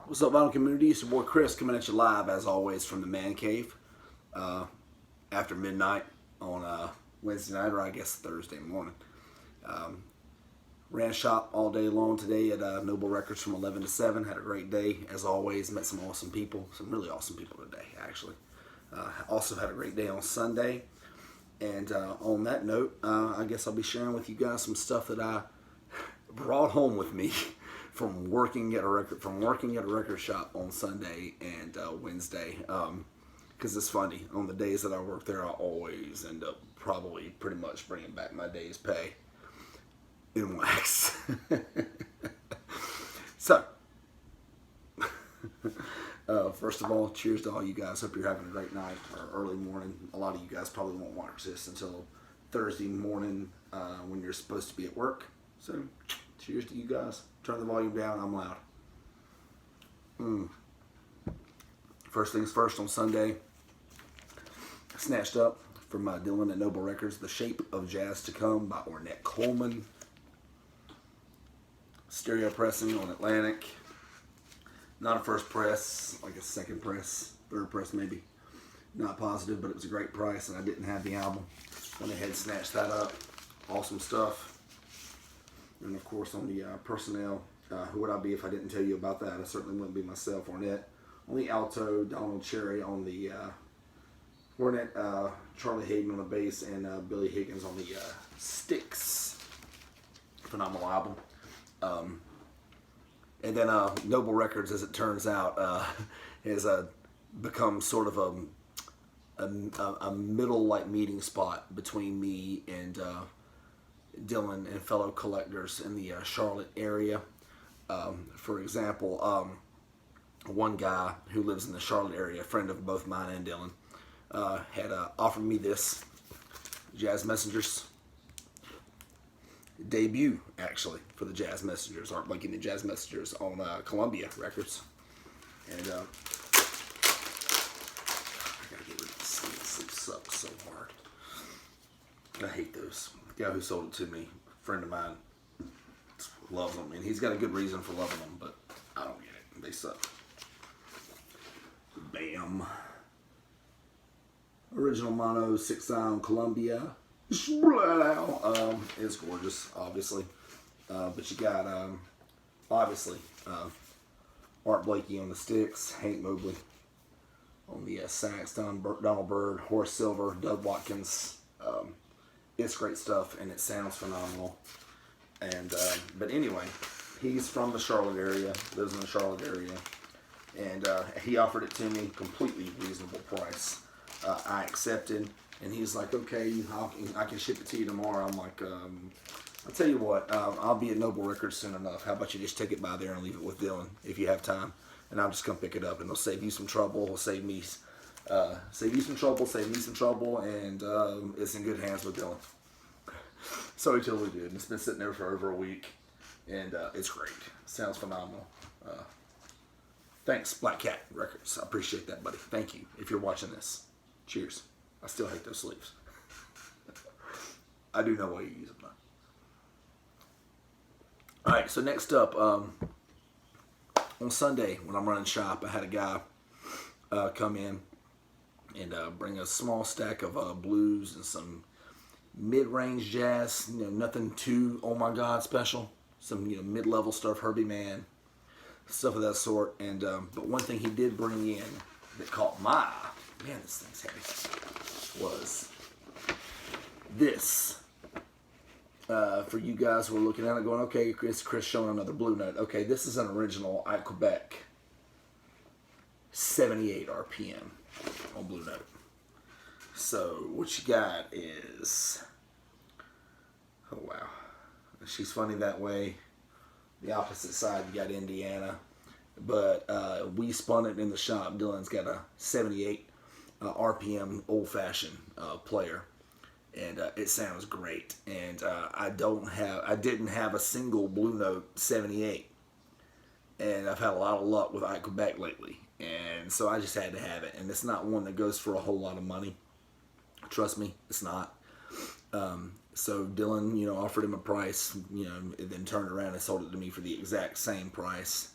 What's up, vinyl community? It's your boy Chris coming at you live, as always, from the man cave after midnight on Wednesday night, or I guess Thursday morning. Ran shop all day long today at Noble Records from 11 to 7. Had a great day, as always. Met some awesome people, some really awesome people today, actually. Also had a great day on Sunday. And on that note, I guess I'll be sharing with you guys some stuff that I brought home with me from working at a record shop on Sunday and Wednesday. Because it's funny, on the days that I work there, I always end up probably pretty much bringing back my day's pay in wax. So, first of all, cheers to all you guys. Hope you're having a great night or early morning. A lot of you guys probably won't watch this until Thursday morning when you're supposed to be at work. So, cheers to you guys. Turn the volume down. I'm loud. First things first, on Sunday, I snatched up from Dylan at Noble Records, The Shape of Jazz to Come by Ornette Coleman. Stereo pressing on Atlantic. Not a first press, like a second press, third press maybe. Not positive, but it was a great price and I didn't have the album. Went ahead and snatched that up. Awesome stuff. And of course on the personnel, who would I be if I didn't tell you about that? I certainly wouldn't be myself. Ornette on the alto, Donald Cherry on the cornet, Charlie Hayden on the bass, and Billy Higgins on the sticks. Phenomenal album. And then Noble Records, as it turns out, has become sort of a middle meeting spot between me and Dylan and fellow collectors in the Charlotte area. For example, one guy who lives in the Charlotte area, a friend of both mine and Dylan, had offered me this Jazz Messengers debut, actually, for the Jazz Messengers, Art Blanking the Jazz Messengers on Columbia Records. And I gotta get rid of this thing. This thing sucks so hard. I hate those. The guy who sold it to me, a friend of mine, loves them, and he's got a good reason for loving them, but I don't get it. They suck. Bam. Original mono, 6-sound Columbia. It's gorgeous, obviously. But you got, obviously, Art Blakey on the sticks, Hank Mobley on the sax, Donald Byrd, Horace Silver, Doug Watkins. It's great stuff, and it sounds phenomenal. And but anyway, he's from the Charlotte area, lives in the Charlotte area, and he offered it to me, completely reasonable price. I accepted, and he's like, okay, I can ship it to you tomorrow. I'm like, I'll tell you what, I'll be at Noble Records soon enough. How about you just take it by there and leave it with Dylan if you have time, and I'll just come pick it up, and it'll save you some trouble. It'll save me some trouble, and it's in good hands with Dylan. So he totally did. It's been sitting there for over a week, and it's great. Sounds phenomenal. Thanks, Black Cat Records. I appreciate that, buddy. Thank you. If you're watching this, cheers. I still hate those sleeves. I do know why you use them, though. All right. So next up, on Sunday when I'm running shop, I had a guy come in and bring a small stack of blues and some mid-range jazz, nothing too oh my god special, some mid-level stuff, Herbie Mann, stuff of that sort. And but one thing he did bring in that caught my eye, man, this thing's heavy, was this. For you guys who are looking at it going, okay, Chris showing another blue note. Okay, this is an original Ike Quebec 78 RPM on blue note. So what you got is, oh wow, she's funny that way. The opposite side, you got Indiana, but we spun it in the shop. Dylan's got a 78 RPM old-fashioned player, and it sounds great. And I didn't have a single blue note 78, and I've had a lot of luck with Ike Quebec lately, and so I just had to have it. And it's not one that goes for a whole lot of money. Trust me, it's not. So Dylan, offered him a price, and then turned around and sold it to me for the exact same price.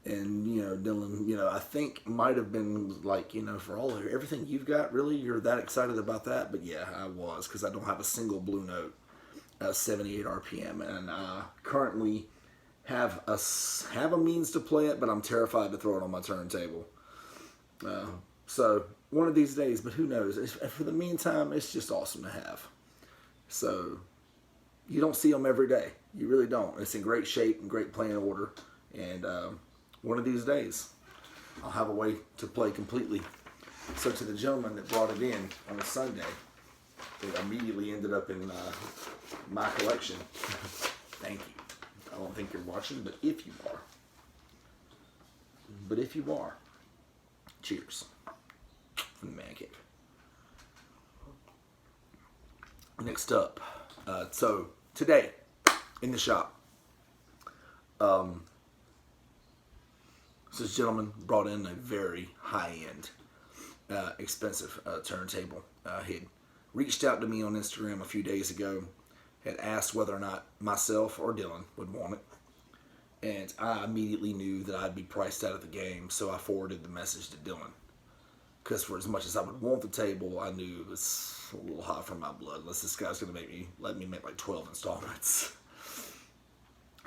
And, Dylan, I think might have been like, for everything you've got, really, you're that excited about that? But yeah, I was, because I don't have a single blue note, 78 RPM, and currently have a means to play it, but I'm terrified to throw it on my turntable. So one of these days, but who knows? For the meantime, it's just awesome to have. So you don't see them every day. You really don't. It's in great shape and great playing order, and one of these days, I'll have a way to play completely. So to the gentleman that brought it in on a Sunday, it immediately ended up in my collection. Thank you. I don't think you're watching, but if you are, cheers from the man cave. Next up, so today in the shop, this gentleman brought in a very high-end, expensive turntable. He'd reached out to me on Instagram a few days ago, had asked whether or not myself or Dylan would want it, and I immediately knew that I'd be priced out of the game, so I forwarded the message to Dylan. Because for as much as I would want the table, I knew it was a little hot for my blood, unless this guy's going to let me make like 12 installments.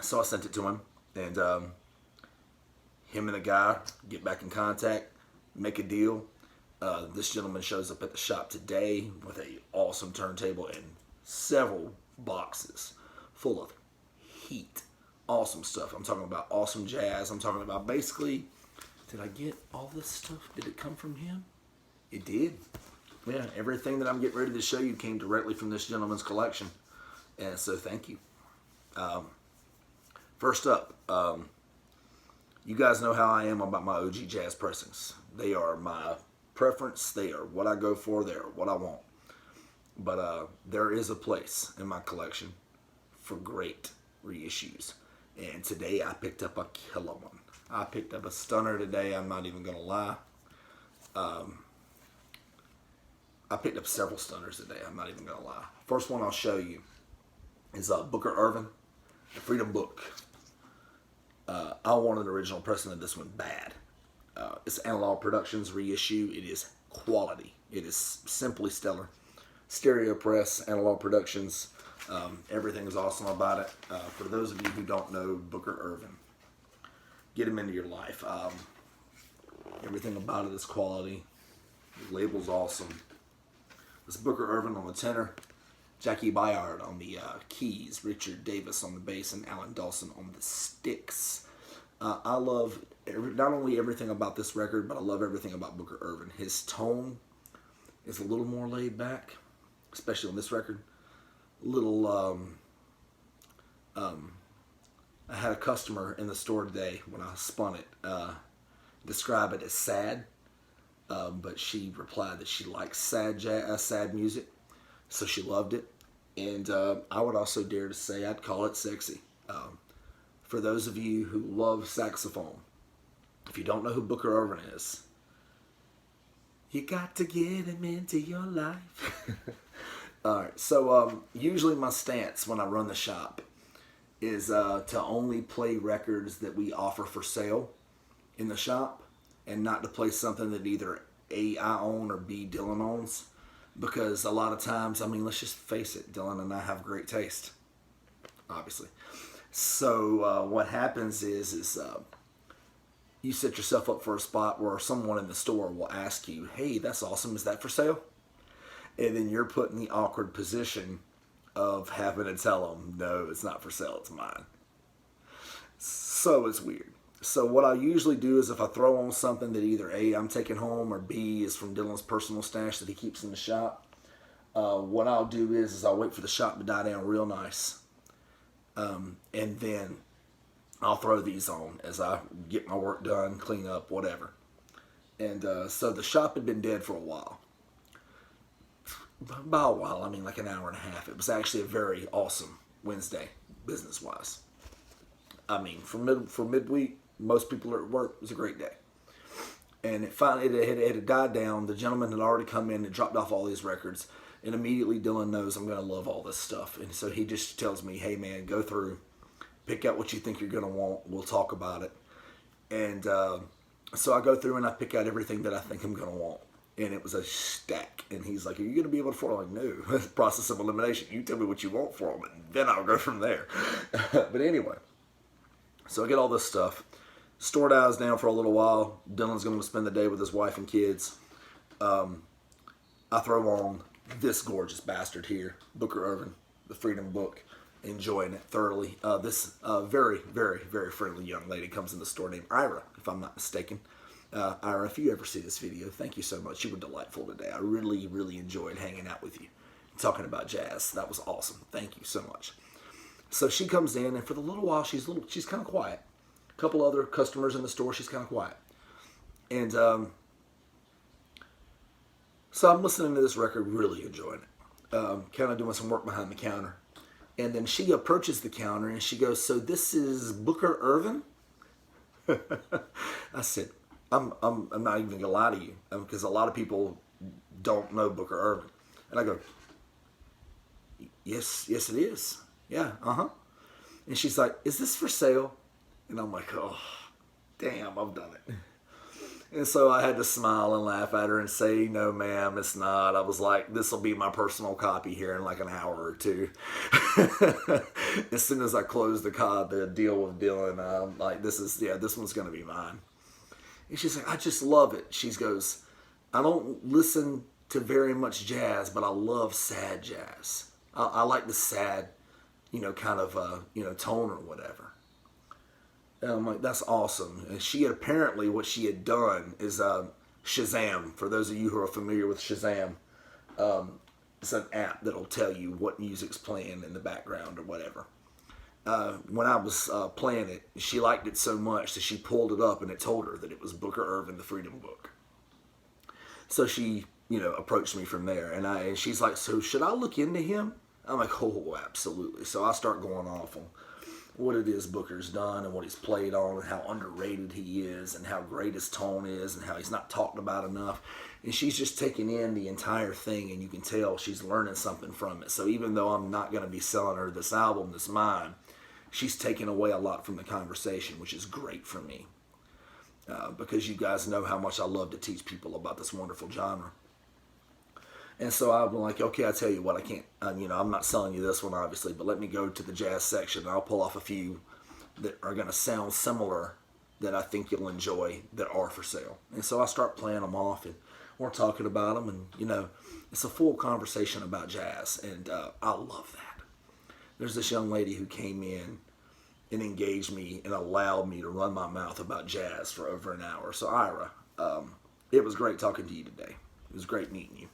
So I sent it to him, and him and the guy get back in contact, make a deal. This gentleman shows up at the shop today with a awesome turntable and several boxes full of heat. Awesome stuff. I'm talking about awesome jazz. I'm talking about basically, did I get all this stuff? Did it come from him? It did. Yeah, everything that I'm getting ready to show you came directly from this gentleman's collection. And so thank you. First up, you guys know how I am about my OG jazz pressings. They are my preference. They are what I go for. They are what I want. But there is a place in my collection for great reissues. And today I picked up a killer one. I picked up a stunner today. I'm not even going to lie. I picked up several stunners today. I'm not even going to lie. First one I'll show you is Booker Irvin, the Freedom Book. I want an original pressing of this one bad. It's Analog Productions reissue. It is quality. It is simply stellar. Stereo press, Analog Productions. Everything is awesome about it. For those of you who don't know Booker Irvin, get him into your life. Everything about it is quality. The label's awesome. This Booker Irvin on the tenor, Jackie Bayard on the keys, Richard Davis on the bass, and Alan Dawson on the sticks. I love not only everything about this record, but I love everything about Booker Irvin. His tone is a little more laid back, especially on this record. I had a customer in the store today when I spun it describe it as sad, but she replied that she likes sad music, so she loved it. And I would also dare to say I'd call it sexy. For those of you who love saxophone, if you don't know who Booker Irvin is, you got to get him into your life. Alright, so usually my stance when I run the shop is to only play records that we offer for sale in the shop, and not to play something that either A, I own, or B, Dylan owns. Because a lot of times, I mean, let's just face it, Dylan and I have great taste, obviously. So what happens is you set yourself up for a spot where someone in the store will ask you, hey, that's awesome, is that for sale? And then you're put in the awkward position of having to tell them, no, it's not for sale, it's mine. So it's weird. So what I usually do is if I throw on something that either A, I'm taking home, or B, is from Dylan's personal stash that he keeps in the shop, what I'll do is I'll wait for the shop to die down real nice. And then I'll throw these on as I get my work done, clean up, whatever. And so the shop had been dead for a while. By a while, I mean like an hour and a half. It was actually a very awesome Wednesday, business-wise. I mean, for midweek, most people are at work. It was a great day. And it had died down. The gentleman had already come in and dropped off all these records. And immediately Dylan knows I'm going to love all this stuff. And so he just tells me, hey man, go through, pick out what you think you're going to want. We'll talk about it. And so I go through and I pick out everything that I think I'm going to want. And it was a stack. And he's like, are you going to be able to afford it? I'm like, no. Process of elimination. You tell me what you want for them, and then I'll go from there. But anyway, so I get all this stuff. Store dies down for a little while. Dylan's going to spend the day with his wife and kids. I throw on this gorgeous bastard here, Booker Irvin, the Freedom Book. Enjoying it thoroughly. This very, very, very friendly young lady comes in the store named Ira, if I'm not mistaken. Ira, if you ever see this video, thank you so much. You were delightful today. I really, really enjoyed hanging out with you, talking about jazz. That was awesome. Thank you so much. So she comes in, and for the little while, she's kind of quiet. A couple other customers in the store, she's kind of quiet. And so I'm listening to this record, really enjoying it. Kind of doing some work behind the counter. And then she approaches the counter and she goes, so this is Booker Irvin? I said, I'm not even gonna lie to you, because a lot of people don't know Booker Irvin. And I go, yes it is. Yeah, And she's like, is this for sale? And I'm like, oh, damn, I've done it. And so I had to smile and laugh at her and say, no, ma'am, it's not. I was like, this will be my personal copy here in like an hour or two. As soon as I closed the deal with Dylan, I'm like, this one's going to be mine. And she's like, I just love it. She goes, I don't listen to very much jazz, but I love sad jazz. I like the sad, kind of, tone or whatever. And I'm like, that's awesome. And she had apparently, what she had done is Shazam. For those of you who are familiar with Shazam, it's an app that'll tell you what music's playing in the background or whatever. When I was playing it, she liked it so much that she pulled it up and it told her that it was Booker Irvin, the Freedom Book. So she, approached me from there. And she's like, so should I look into him? I'm like, oh, absolutely. So I start going off on what it is Booker's done and what he's played on and how underrated he is and how great his tone is and how he's not talked about enough. And she's just taking in the entire thing, and you can tell she's learning something from it. So even though I'm not going to be selling her this album that's mine, she's taking away a lot from the conversation, which is great for me. Because you guys know how much I love to teach people about this wonderful genre. And so I'm like, okay, I tell you what, I can't, I'm not selling you this one, obviously, but let me go to the jazz section, and I'll pull off a few that are going to sound similar that I think you'll enjoy that are for sale. And so I start playing them off, and we're talking about them, and, it's a full conversation about jazz, and I love that. There's this young lady who came in and engaged me and allowed me to run my mouth about jazz for over an hour. So, Ira, it was great talking to you today. It was great meeting you.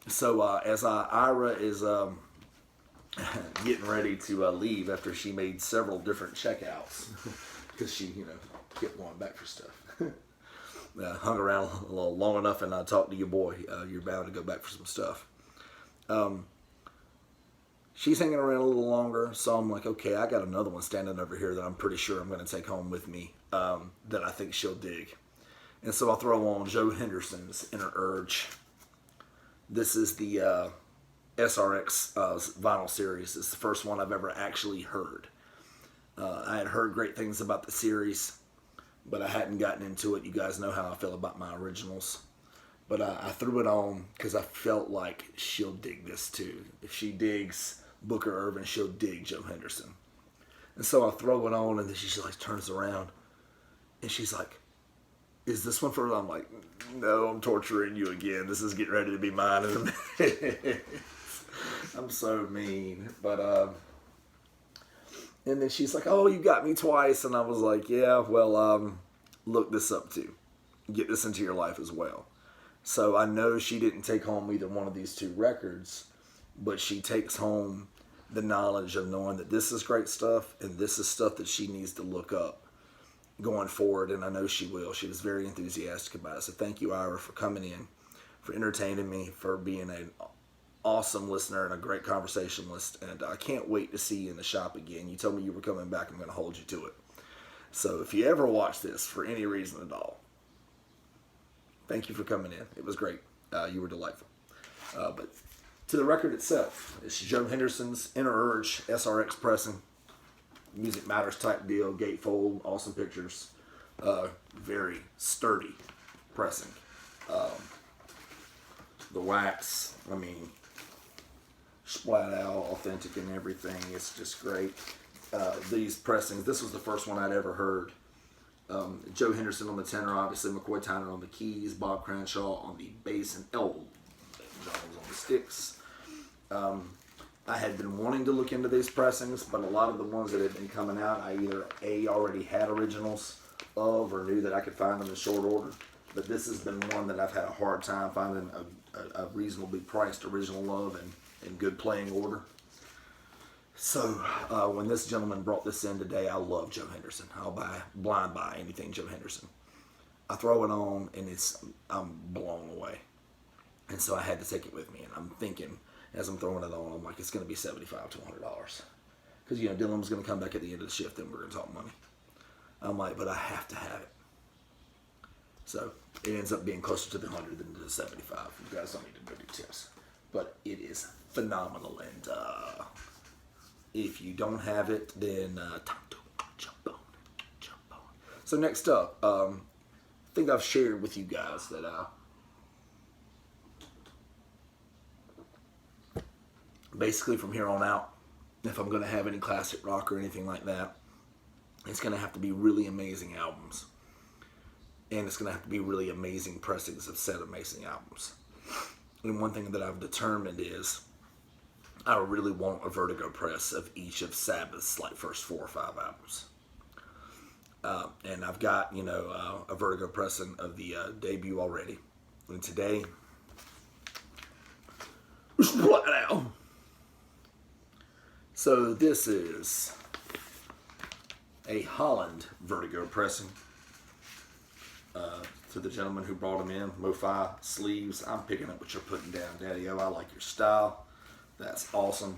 So as Ira is getting ready to leave after she made several different checkouts, because she, kept going back for stuff. Hung around a little long enough, and I talked to your boy. You're bound to go back for some stuff. She's hanging around a little longer, so I'm like, okay, I got another one standing over here that I'm pretty sure I'm going to take home with me that I think she'll dig. And so I throw on Joe Henderson's Inner Urge. This is the SRX vinyl series. It's the first one I've ever actually heard. I had heard great things about the series, but I hadn't gotten into it. You guys know how I feel about my originals. But I threw it on because I felt like she'll dig this too. If she digs Booker Irvin, she'll dig Joe Henderson. And so I throw it on, and then she just like turns around, and she's like, is this one for her? I'm like, no, I'm torturing you again. This is getting ready to be mine in a minute. I'm so mean. But, and then she's like, oh, you got me twice. And I was like, yeah, well, look this up too. Get this into your life as well. So I know she didn't take home either one of these two records, but she takes home the knowledge of knowing that this is great stuff and this is stuff that she needs to look up going forward, and I know she will. She was very enthusiastic about it. So thank you, Ira, for coming in, for entertaining me, for being an awesome listener and a great conversationalist, and I can't wait to see you in the shop again. You told me you were coming back. I'm going to hold you to it. So if you ever watch this for any reason at all, thank you for coming in. It was great. You were delightful. But to the record itself, it's Joe Henderson's Inner Urge, SRX pressing. Music Matters type deal, gatefold, awesome pictures. Very sturdy pressing. The wax, I mean, splat out, authentic and everything. It's just great. These pressings, this was the first one I'd ever heard. Joe Henderson on the tenor, obviously McCoy Tyner on the keys, Bob Cranshaw on the bass, and Jones on the sticks. I had been wanting to look into these pressings, but a lot of the ones that had been coming out, I either already had originals of or knew that I could find them in short order. But this has been one that I've had a hard time finding a reasonably priced original of and in good playing order. So when this gentleman brought this in today, I love Joe Henderson. I'll blind buy anything Joe Henderson. I throw it on and I'm blown away. And so I had to take it with me, and I'm thinking, as I'm throwing it on, I'm like, it's going to be $75 to $100. Because, Dylan was going to come back at the end of the shift, and we're going to talk money. I'm like, but I have to have it. So it ends up being closer to the 100 than to the 75. You guys don't need to know details. But it is phenomenal, and if you don't have it, then time to jump on. So next up, I think I've shared with you guys that basically from here on out, if I'm going to have any classic rock or anything like that, it's going to have to be really amazing albums. And it's going to have to be really amazing pressings of said amazing albums. And one thing that I've determined is I really want a Vertigo press of each of Sabbath's first 4 or 5 albums. And I've got, a Vertigo pressing of the debut already. And today, splat out. So this is a Holland Vertigo pressing. To the gentleman who brought them in, MoFi sleeves. I'm picking up what you're putting down, Daddy-O. I like your style. That's awesome,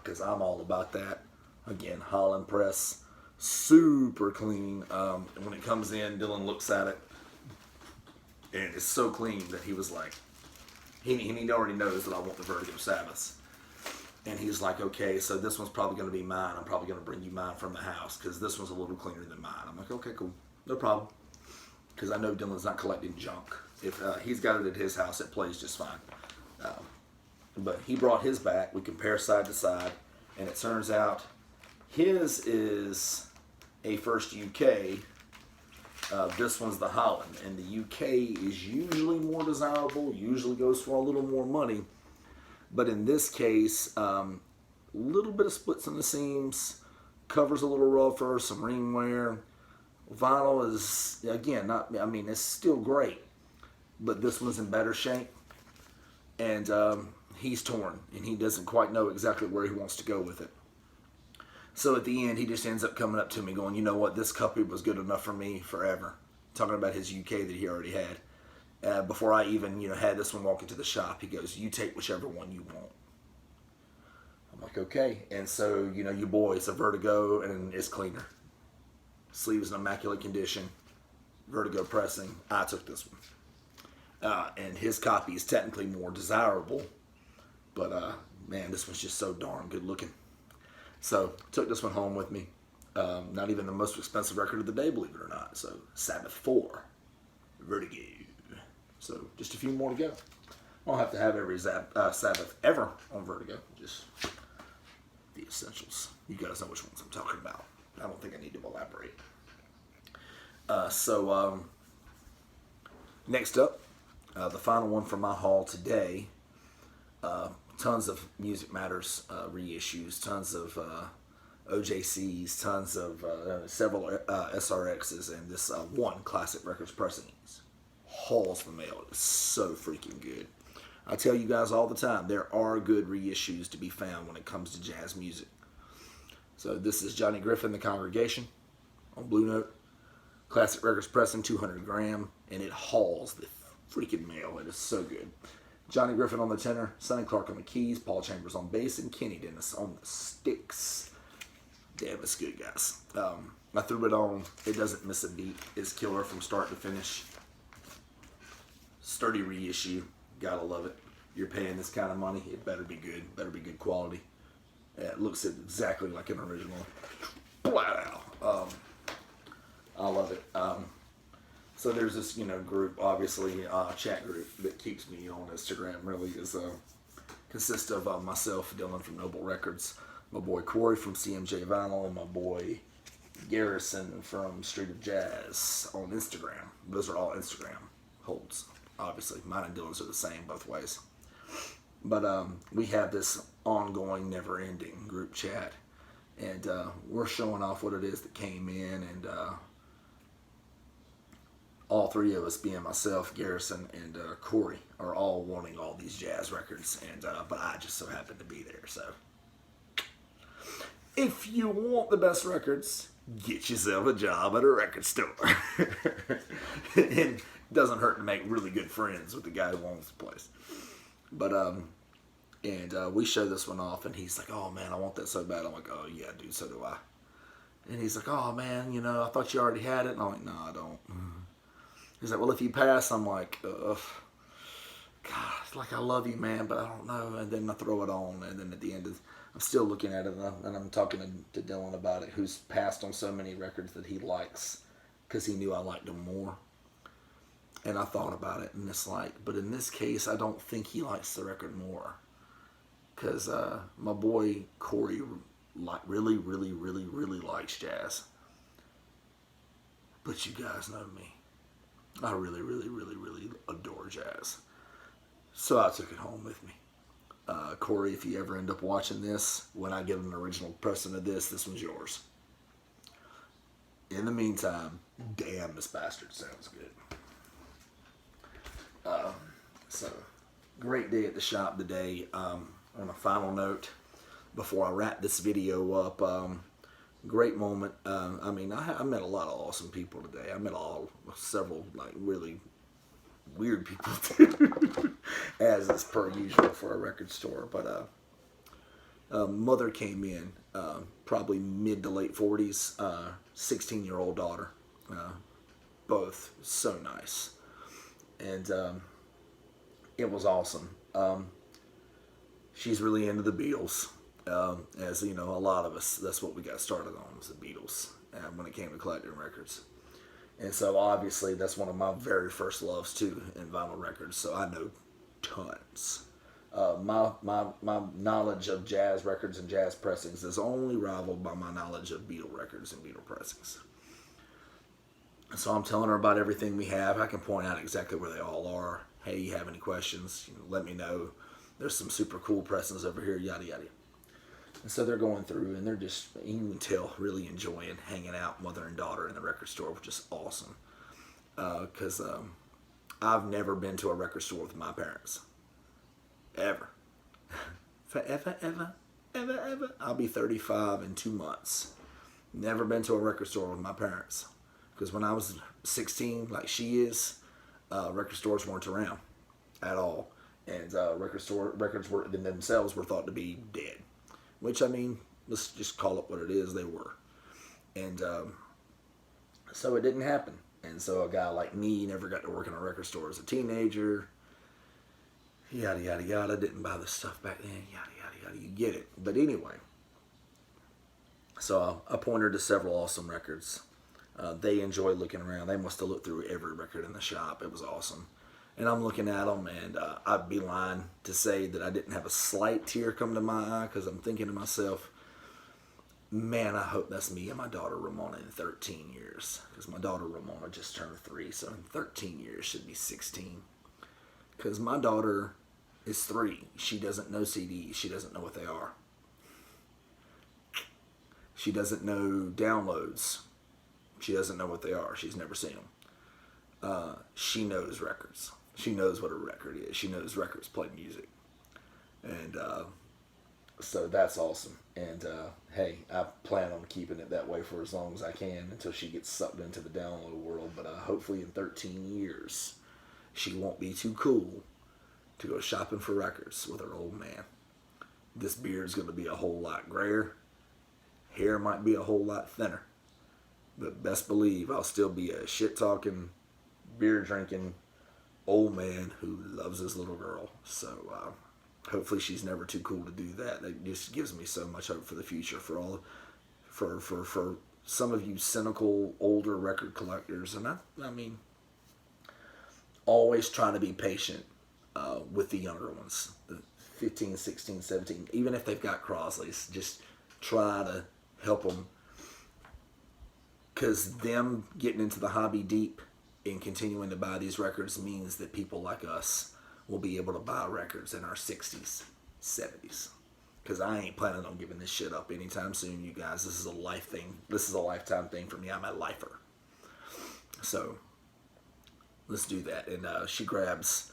because I'm all about that. Again, Holland press, super clean. And when it comes in, Dylan looks at it, and it's so clean that he was like, he already knows that I want the Vertigo Sabbaths. And he's like, okay, so this one's probably going to be mine. I'm probably going to bring you mine from the house, because this one's a little cleaner than mine. I'm like, okay, cool, no problem. Because I know Dylan's not collecting junk. If he's got it at his house, it plays just fine. But he brought his back. We compare side to side, and it turns out his is a first UK. This one's the Holland, and the UK is usually more desirable, usually goes for a little more money. But in this case, a little bit of splits in the seams, covers a little rougher, some ring wear. Vinyl is, again, it's still great, but this one's in better shape. And he's torn, and he doesn't quite know exactly where he wants to go with it. So at the end, he just ends up coming up to me going, you know what, this copy was good enough for me forever. Talking about his UK that he already had. Before I even, had this one walk into the shop, he goes, you take whichever one you want. I'm like, okay. And so, your boy, it's a Vertigo, and it's cleaner. Sleeves in immaculate condition. Vertigo pressing. I took this one. And his copy is technically more desirable. But, man, this one's just so darn good looking. So, took this one home with me. Not even the most expensive record of the day, believe it or not. So, Sabbath 4. Vertigo. So, just a few more to go. I don't have to have every Sabbath ever on Vertigo. Just the essentials. You guys know which ones I'm talking about. I don't think I need to elaborate. Next up, the final one from my haul today. Tons of Music Matters reissues, tons of OJCs, tons of several SRXs, and this one Classic Records pressing hauls the mail. It's so freaking good. I tell you guys all the time, there are good reissues to be found when it comes to jazz music. So this is Johnny Griffin, The Congregation, on Blue Note. Classic Records pressing, 200 gram, and it hauls the freaking mail. It is so good. Johnny Griffin on the tenor, Sonny Clark on the keys, Paul Chambers on bass, and Kenny Dennis on the sticks. Damn, it's good, guys. I threw it on. It doesn't miss a beat. It's killer from start to finish. Sturdy reissue. Gotta love it. You're paying this kind of money. It better be good. Better be good quality. It looks exactly like an original. Flat out. I love it. So there's this, group, obviously, chat group that keeps me on Instagram. Really is consists of myself, Dylan from Noble Records, my boy Corey from CMJ Vinyl, and my boy Garrison from Street of Jazz on Instagram. Those are all Instagram holds. Obviously, mine and Dylan's are the same both ways. But we have this ongoing, never-ending group chat, and we're showing off what it is that came in, and all three of us, being myself, Garrison, and Corey, are all wanting all these jazz records, and but I just so happen to be there. So, if you want the best records, get yourself a job at a record store. It doesn't hurt to make really good friends with the guy who owns the place. But we show this one off, and he's like, "Oh man, I want that so bad." I'm like, "Oh yeah, dude, so do I." And he's like, "Oh man, I thought you already had it." And I'm like, "No, I don't." He's like, "Well, if you pass," I'm like, "God, like I love you, man, but I don't know." And then I throw it on, and then at the end, I'm still looking at it, and I'm talking to Dylan about it, who's passed on so many records that he likes because he knew I liked them more. And I thought about it, and it's like, but in this case, I don't think he likes the record more, because my boy Corey really, really, really, really likes jazz. But you guys know me. I really, really, really, really adore jazz. So I took it home with me. Corey, if you ever end up watching this, when I get an original pressing of this one's yours. In the meantime, damn, this bastard sounds good. So, great day at the shop today. On a final note, before I wrap this video up, great moment. I met a lot of awesome people today. I met several really weird people too, as is per usual for a record store. But mother came in, probably mid to late 40s, 16-year-old daughter, both so nice, and it was awesome. She's really into the Beatles. As a lot of us, that's what we got started on, was the Beatles, when it came to collecting records. And so obviously that's one of my very first loves too, in vinyl records, so I know tons. My knowledge of jazz records and jazz pressings is only rivaled by my knowledge of Beatle records and Beatle pressings. So I'm telling her about everything we have. I can point out exactly where they all are. Hey, you have any questions, let me know. There's some super cool pressings over here, yada yada. And so they're going through, and they're just, you can tell, really enjoying hanging out, mother and daughter, in the record store, which is awesome. Because I've never been to a record store with my parents. Ever. Forever, ever, ever, ever. I'll be 35 in 2 months. Never been to a record store with my parents. Because when I was 16, like she is, record stores weren't around at all. And records were themselves were thought to be dead. Which, let's just call it what it is, they were. And so it didn't happen. And so a guy like me never got to work in a record store as a teenager. Yada, yada, yada. Didn't buy the stuff back then. Yada, yada, yada. You get it. But anyway. So I pointed to several awesome records. They enjoy looking around. They must have looked through every record in the shop. It was awesome. And I'm looking at them, and I'd be lying to say that I didn't have a slight tear come to my eye, because I'm thinking to myself, man, I hope that's me and my daughter Ramona in 13 years. Because my daughter Ramona just turned 3, so in 13 years should be 16. Because my daughter is 3. She doesn't know CDs. She doesn't know what they are. She doesn't know downloads. She doesn't know what they are. She's never seen them. She knows records. She knows what a record is. She knows records play music. And so that's awesome. And hey, I plan on keeping it that way for as long as I can until she gets sucked into the download world. But hopefully in 13 years, she won't be too cool to go shopping for records with her old man. This beard's going to be a whole lot grayer. Hair might be a whole lot thinner. But best believe I'll still be a shit-talking, beer-drinking old man who loves his little girl. So hopefully she's never too cool to do that. That just gives me so much hope for the future, for some of you cynical older record collectors, and I mean, always trying to be patient with the younger ones, the 15, 16, 17, even if they've got Crosleys, just try to help them, because them getting into the hobby deep and continuing to buy these records means that people like us will be able to buy records in our 60s, 70s. Because I ain't planning on giving this shit up anytime soon, you guys. This is a life thing. This is a lifetime thing for me. I'm a lifer. So, let's do that. And she grabs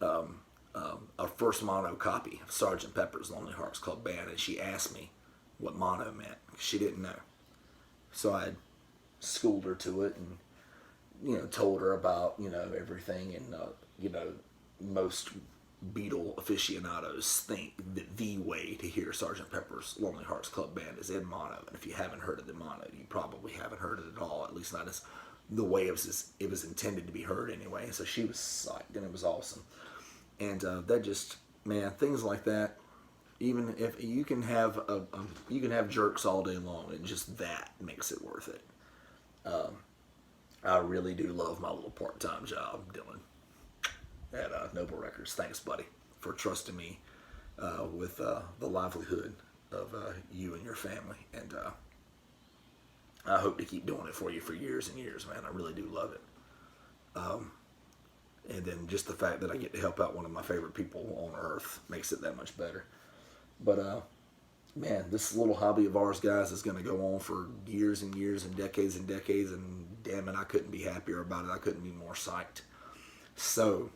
a first mono copy of Sgt. Pepper's Lonely Hearts Club Band, and she asked me what mono meant. She didn't know. So I schooled her to it and, told her about, everything. And, most Beatle aficionados think that the way to hear Sgt. Pepper's Lonely Hearts Club Band is in mono. And if you haven't heard it in mono, you probably haven't heard it at all, at least not as the way it was intended to be heard anyway. So she was psyched, and it was awesome. And that just, man, things like that, even if you can have you can have jerks all day long, and just that makes it worth it. I really do love my little part-time job, Dylan, at Noble Records. Thanks, buddy, for trusting me with the livelihood of you and your family. And I hope to keep doing it for you for years and years, man. I really do love it. And then just the fact that I get to help out one of my favorite people on earth makes it that much better. But, man, this little hobby of ours, guys, is going to go on for years and years and decades, and damn it, I couldn't be happier about it. I couldn't be more psyched. So,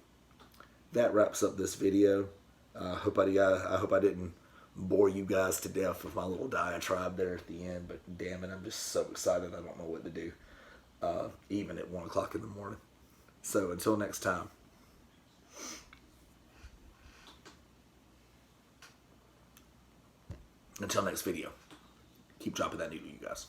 that wraps up this video. I hope I didn't bore you guys to death with my little diatribe there at the end, but damn it, I'm just so excited I don't know what to do, even at 1 o'clock in the morning. So until next time. Until next video. Keep dropping that needle, you guys.